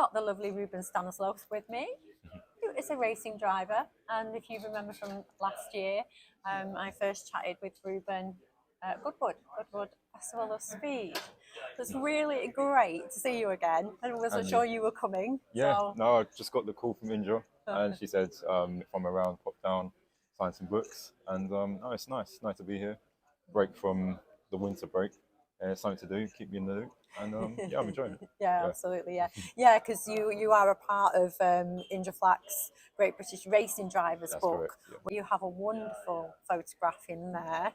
got the lovely Ruben Stanislaus with me, who is a racing driver. And if you remember from last year, I first chatted with Ruben at Goodwood Festival of Speed. So it's really great to see you again. I wasn't sure you were coming. Yeah, so. no, I just got the call from Indra, and she said if I'm around, pop down, sign some books, and no, it's nice to be here. Break from the winter break. It's something to do, keep me in the loop, and yeah, I'm enjoying it. Yeah, absolutely, yeah, because you are a part of Indra Flack's Great British Racing Drivers That's book, correct, yeah. where you have a wonderful photograph in there,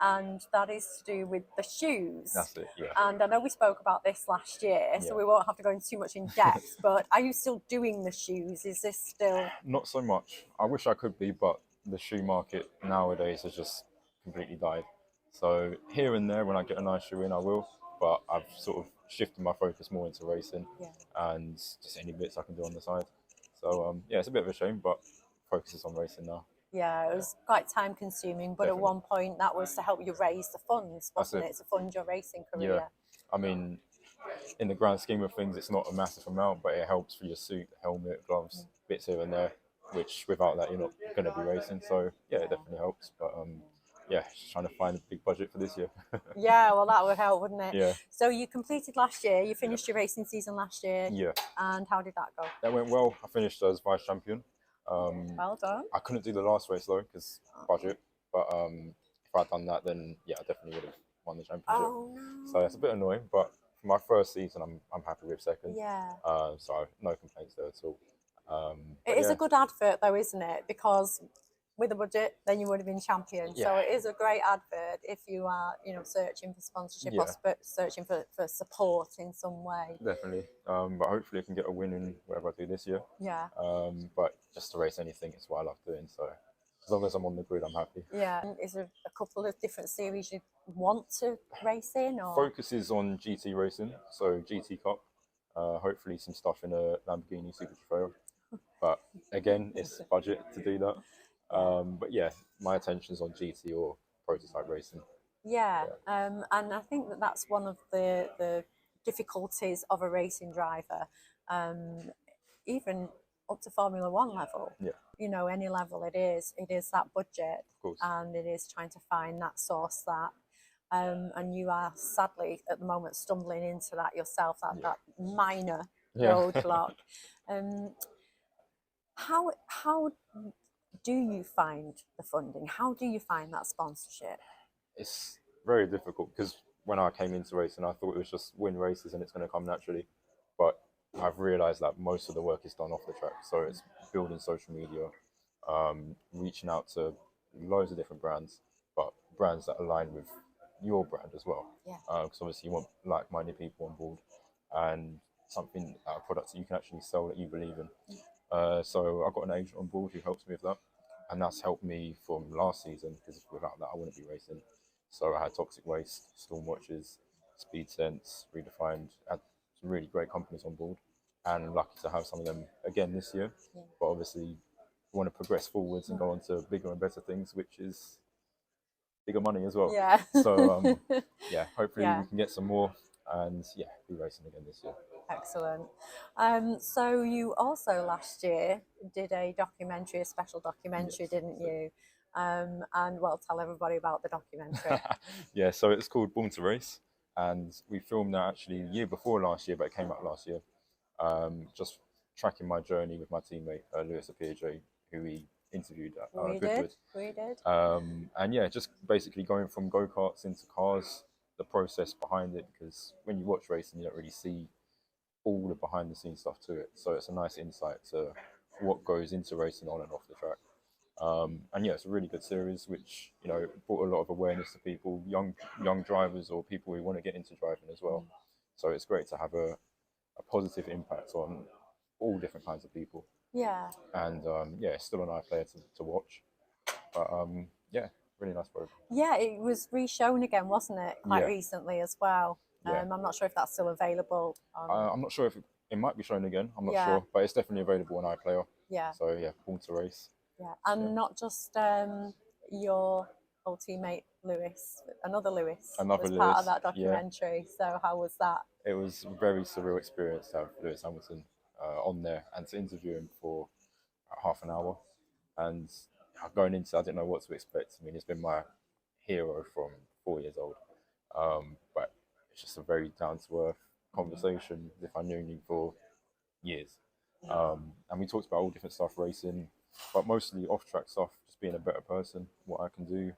and that is to do with the shoes. That's it, yeah. And I know we spoke about this last year, so we won't have to go into too much in depth, but are you still doing the shoes? Is this still... Not so much. I wish I could be, but the shoe market nowadays has just completely died. So here and there, when I get a nice shoe in, I will. But I've sort of shifted my focus more into racing and just any bits I can do on the side. So yeah, it's a bit of a shame, but focus is on racing now. Yeah, it was quite time consuming, but Definitely. at one point that was to help you raise the funds, wasn't it? To fund your racing career. Yeah, I mean, in the grand scheme of things, it's not a massive amount, but it helps for your suit, helmet, gloves, bits here and there, which without that, you're not going to be racing. So yeah, it definitely helps. But yeah, just trying to find a big budget for this year. Yeah, well, that would help, wouldn't it? Yeah. So you completed last year, you finished your racing season last year. Yeah. And how did that go? That went well. I finished as vice champion. Well done. I couldn't do the last race though, because budget. But if I'd done that, then yeah, I definitely would have won the championship. Oh, no. So it's a bit annoying, but for my first season, I'm happy with second. Yeah. So no complaints there at all. It is a good advert though, isn't it? Because with a budget, then you would have been champion. Yeah. So it is a great advert if you are, searching for sponsorship or searching for support in some way. Definitely. But hopefully I can get a win in whatever I do this year. Yeah. But just to race anything is what I love doing. So as long as I'm on the grid, I'm happy. Yeah. Is there a couple of different series you want to race in? Or? Focus is on GT racing, so GT Cup. Hopefully some stuff in a Lamborghini Super Trofeo. But again, it's budget to do that. But yeah, my attention's on GT or prototype racing. Yeah. And I think that's one of the difficulties of a racing driver, even up to Formula One level. Yeah. Any level it is that budget, of course. And it is trying to find that source that. And you are sadly at the moment stumbling into that yourself, that minor roadblock. How do you find the funding? How do you find that sponsorship? It's very difficult because when I came into racing, I thought it was just win races and it's going to come naturally. But I've realised that most of the work is done off the track. So it's building social media, reaching out to loads of different brands, but brands that align with your brand as well. Yeah. Because obviously you want like-minded people on board and something, a product that you can actually sell that you believe in. So I've got an agent on board who helps me with that, and that's helped me from last season because without that I wouldn't be racing. So I had Toxic Waste, Storm Watches, Speed Sense, Redefined, had some really great companies on board, and I'm lucky to have some of them again this year. Yeah. But obviously we want to progress forwards and go on to bigger and better things, which is bigger money as well. Yeah. So yeah, hopefully we can get some more and yeah, be racing again this year. Excellent. So you also last year did a special documentary, didn't you? And well, tell everybody about the documentary. Yeah, so it's called Born to Race, and we filmed that actually the year before last year, but it came out last year. Just tracking my journey with my teammate Lewis Appiaget, who we interviewed at Goodwood. We did. And yeah, just basically going from go-karts into cars, the process behind it, because when you watch racing, you don't really see all the behind-the-scenes stuff to it. So it's a nice insight to what goes into racing on and off the track. And yeah, it's a really good series, which brought a lot of awareness to people, young drivers or people who want to get into driving as well. So it's great to have a positive impact on all different kinds of people. Yeah. And yeah, it's still an iPlayer to watch. But yeah, really nice program. Yeah, it was re-shown again, wasn't it? Quite recently as well. Yeah. I'm not sure if that's still available. I'm not sure if it might be shown again. I'm not sure, but it's definitely available on iPlayer. Yeah. So yeah, Born to Race. Yeah, and not just your old teammate Lewis, another Lewis was part of that documentary. So how was that? It was a very surreal experience to have Lewis Hamilton on there and to interview him for half an hour. And going into, I didn't know what to expect. I mean, he's been my hero from 4 years old. But it's just a very down to earth conversation, as if I knew him for years. And we talked about all different stuff, racing, but mostly off track stuff, just being a better person, what I can do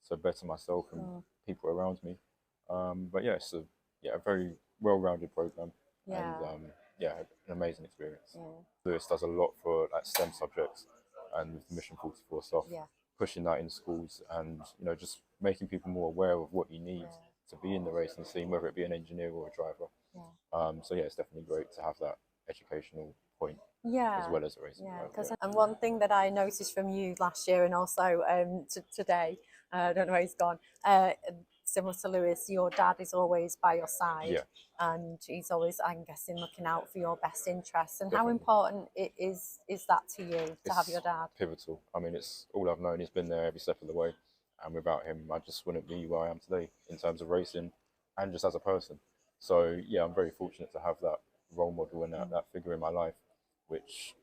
to better myself and people around me. But yeah, it's a very well rounded program. Yeah. And an amazing experience. Yeah. Lewis does a lot for like STEM subjects and with the Mission 44 stuff, Yeah. pushing that in schools and just making people more aware of what you need to be in the racing scene, whether it be an engineer or a driver. Yeah. So yeah, it's definitely great to have that educational point Yeah. as well as a racing Yeah, driver. and one thing that I noticed from you last year and also today, I don't know where he's gone, similar to Lewis, your dad is always by your side, and he's always, I'm guessing, looking out for your best interests. And Definitely. how important is that to you to have your dad? Pivotal. I mean, it's all I've known. He's been there every step of the way, and without him, I just wouldn't be where I am today in terms of racing and just as a person. So yeah, I'm very fortunate to have that role model and that figure in my life, which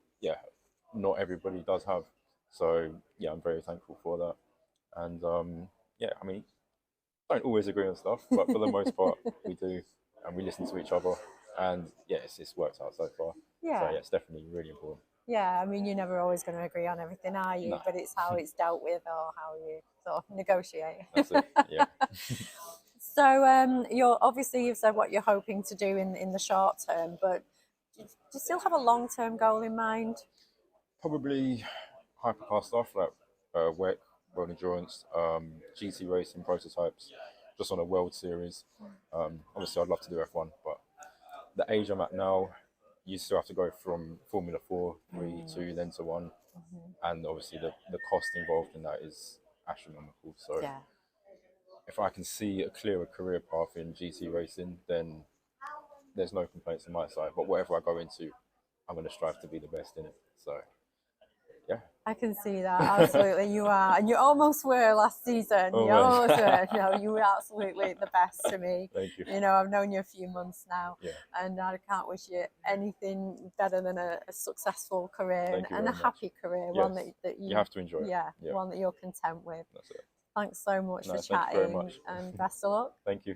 not everybody does have. So yeah, I'm very thankful for that. And I mean, don't always agree on stuff, but for the most part, we do, and we listen to each other. And yeah, it's worked out so far. Yeah. So yeah, it's definitely really important. Yeah, I mean, you're never always going to agree on everything, are you? No. But it's how it's dealt with or how you sort of negotiate. That's it. Yeah. So you've said what you're hoping to do in the short term, but do you still have a long-term goal in mind? Probably hypercar stuff like WEC, World Endurance, GT racing prototypes, just on a World Series. Obviously, I'd love to do F1, but the age I'm at now, you still have to go from Formula 4, 3, 2, then to 1. And obviously the cost involved in that is astronomical. So if I can see a clearer career path in GT racing, then there's no complaints on my side. But whatever I go into, I'm going to strive to be the best in it. So yeah. I can see that, absolutely. You are, and you almost were last season. Oh, you almost were. No, you were absolutely the best to me. Thank you. I've known you a few months now, Yeah. and I can't wish you anything better than a successful career and a happy career, yes. one that you have to enjoy. Yeah, one that you're content with. That's it. Thanks so much for Thank you very chatting, much. and best of luck. Thank you.